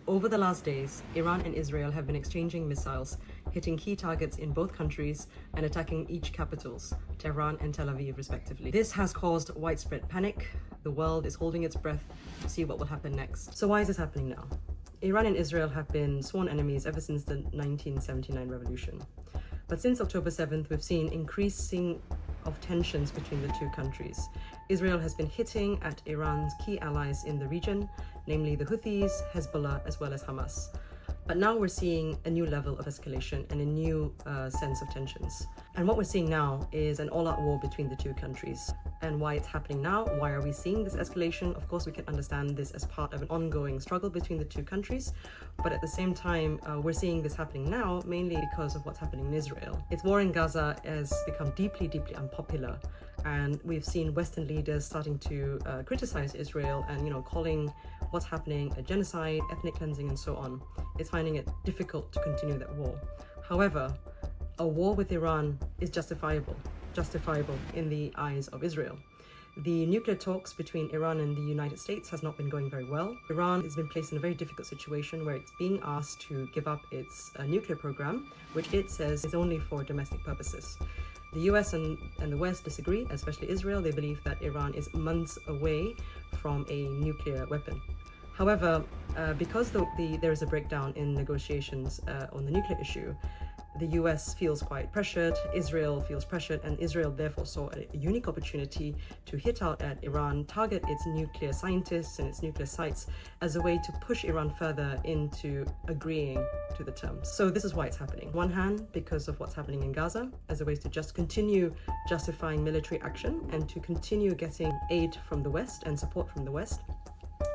Over the last days, Iran and Israel have been exchanging missiles, hitting key targets in both countries and attacking each capitals, Tehran and Tel Aviv respectively. This has caused widespread panic. The world is holding its breath to see what will happen next. So why is this happening now? Iran and Israel have been sworn enemies ever since the 1979 revolution. But since October 7th, we've seen increasing of tensions between the two countries. Israel has been hitting at Iran's key allies in the region, namely the Houthis, Hezbollah, as well as Hamas. But now we're seeing a new level of escalation and a new sense of tensions. And what we're seeing now is an all-out war between the two countries. And why it's happening now, why are we seeing this escalation? Of course, we can understand this as part of an ongoing struggle between the two countries. But at the same time, we're seeing this happening now mainly because of what's happening in Israel. Its war in Gaza has become deeply, deeply unpopular. And we've seen Western leaders starting to criticize Israel and, calling what's happening a genocide, ethnic cleansing, and so on. It's finding it difficult to continue that war. However, a war with Iran is justifiable in the eyes of Israel. The nuclear talks between Iran and the United States has not been going very well. Iran has been placed in a very difficult situation where it's being asked to give up its nuclear program, which it says is only for domestic purposes. The US and the West disagree, especially Israel. They believe that Iran is months away from a nuclear weapon. However, because there is a breakdown in negotiations on the nuclear issue, the US feels quite pressured, Israel feels pressured, and Israel therefore saw a unique opportunity to hit out at Iran, target its nuclear scientists and its nuclear sites as a way to push Iran further into agreeing to the terms. So this is why it's happening. On one hand, because of what's happening in Gaza, as a way to just continue justifying military action and to continue getting aid from the West and support from the West.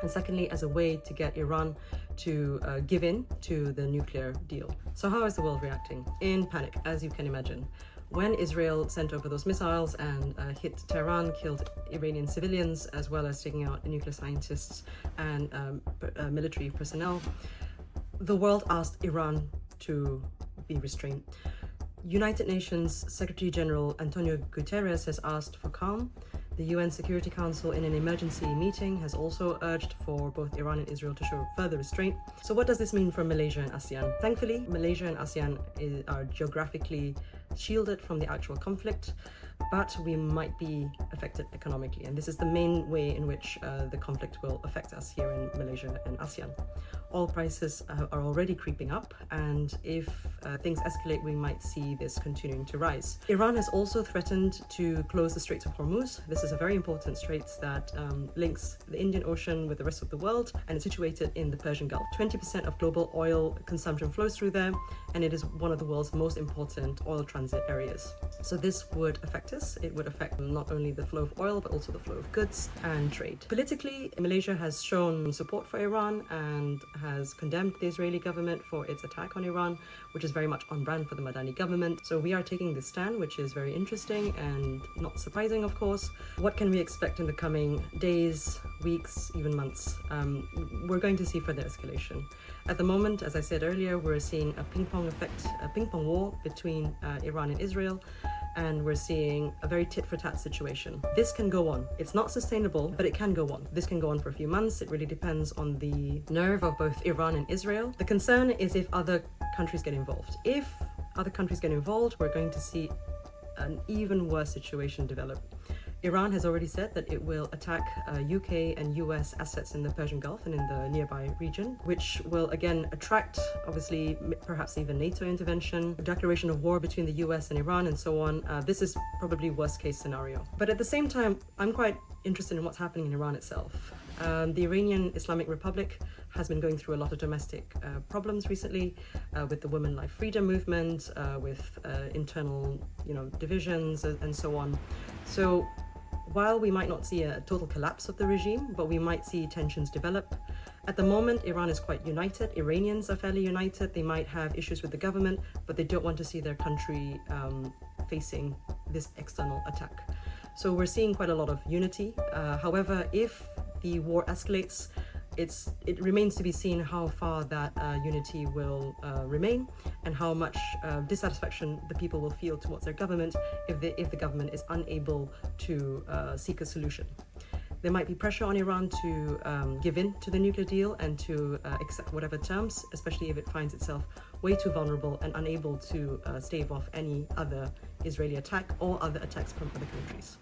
And secondly, as a way to get Iran to give in to the nuclear deal. So how is the world reacting? In panic, as you can imagine. When Israel sent over those missiles and hit Tehran, killed Iranian civilians, as well as taking out nuclear scientists and military personnel, the world asked Iran to be restrained. United Nations Secretary General Antonio Guterres has asked for calm. The UN Security Council, in an emergency meeting, has also urged for both Iran and Israel to show further restraint. So what does this mean for Malaysia and ASEAN? Thankfully, Malaysia and ASEAN are geographically shielded from the actual conflict, but we might be affected economically. And this is the main way in which the conflict will affect us here in Malaysia and ASEAN. Oil prices are already creeping up, and if things escalate, we might see this continuing to rise. Iran has also threatened to close the Strait of Hormuz. This is a very important strait that links the Indian Ocean with the rest of the world, and it's situated in the Persian Gulf. 20% of global oil consumption flows through there, and it is one of the world's most important oil transit areas. So this would affect us. It would affect not only the flow of oil, but also the flow of goods and trade. Politically, Malaysia has shown support for Iran and has condemned the Israeli government for its attack on Iran, which is very much on brand for the Madani government. So we are taking this stand, which is very interesting and not surprising, of course. What can we expect in the coming days, weeks, even months? We're going to see further escalation. At the moment, as I said earlier, we're seeing a ping-pong effect, a ping-pong war between Iran and Israel, and we're seeing a very tit-for-tat situation. This can go on. It's not sustainable, but it can go on. This can go on for a few months. It really depends on the nerve of both Iran and Israel. The concern is if other countries get involved. If other countries get involved, we're going to see an even worse situation develop. Iran has already said that it will attack UK and US assets in the Persian Gulf and in the nearby region, which will again attract, obviously, perhaps even NATO intervention, a declaration of war between the US and Iran, and so on. This is probably worst case scenario. But at the same time, I'm quite interested in what's happening in Iran itself. The Iranian Islamic Republic has been going through a lot of domestic problems recently with the Women Life Freedom movement, with internal divisions and so on. So while we might not see a total collapse of the regime, but we might see tensions develop. At the moment, Iran is quite united. Iranians are fairly united. They might have issues with the government, but they don't want to see their country facing this external attack. So we're seeing quite a lot of unity. However, if the war escalates, it remains to be seen how far that unity will remain and how much dissatisfaction the people will feel towards their government if the government is unable to seek a solution. There might be pressure on Iran to give in to the nuclear deal and to accept whatever terms, especially if it finds itself way too vulnerable and unable to stave off any other Israeli attack or other attacks from other countries.